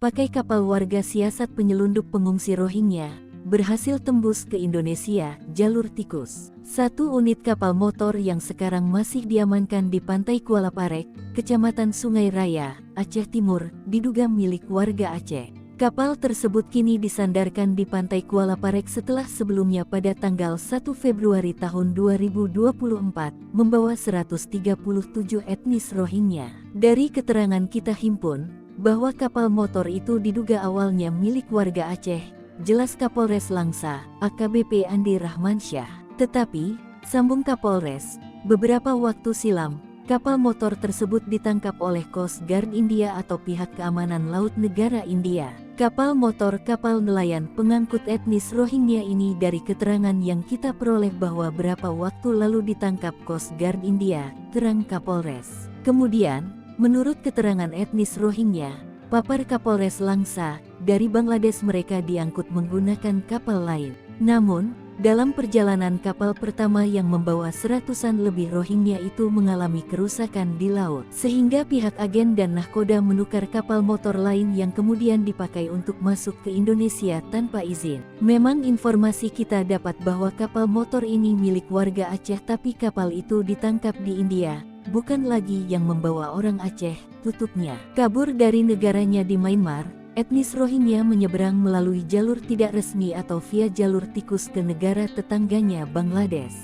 pakai kapal warga siasat penyelundup pengungsi Rohingya, berhasil tembus ke Indonesia, jalur tikus. Satu unit kapal motor yang sekarang masih diamankan di Pantai Kuala Parek, Kecamatan Sungai Raya, Aceh Timur, diduga milik warga Aceh. Kapal tersebut kini disandarkan di Pantai Kuala Parek setelah sebelumnya pada tanggal 1 Februari tahun 2024 membawa 137 etnis Rohingya. Dari keterangan kita himpun, bahwa kapal motor itu diduga awalnya milik warga Aceh, jelas Kapolres Langsa, AKBP Andi Rahmansyah. Tetapi, sambung Kapolres, beberapa waktu silam, kapal motor tersebut ditangkap oleh Coast Guard India atau pihak keamanan laut negara India. Kapal motor kapal nelayan pengangkut etnis Rohingya ini dari keterangan yang kita peroleh bahwa berapa waktu lalu ditangkap Coast Guard India, terang Kapolres. Kemudian, menurut keterangan etnis Rohingya, papar Kapolres Langsa, dari Bangladesh mereka diangkut menggunakan kapal lain. Namun, dalam perjalanan kapal pertama yang membawa seratusan lebih Rohingya itu mengalami kerusakan di laut, sehingga pihak agen dan nahkoda menukar kapal motor lain yang kemudian dipakai untuk masuk ke Indonesia tanpa izin. Memang informasi kita dapat bahwa kapal motor ini milik warga Aceh, tapi kapal itu ditangkap di India, bukan lagi yang membawa orang Aceh, tutupnya. Kabur dari negaranya di Myanmar, etnis Rohingya menyeberang melalui jalur tidak resmi atau via jalur tikus ke negara tetangganya Bangladesh.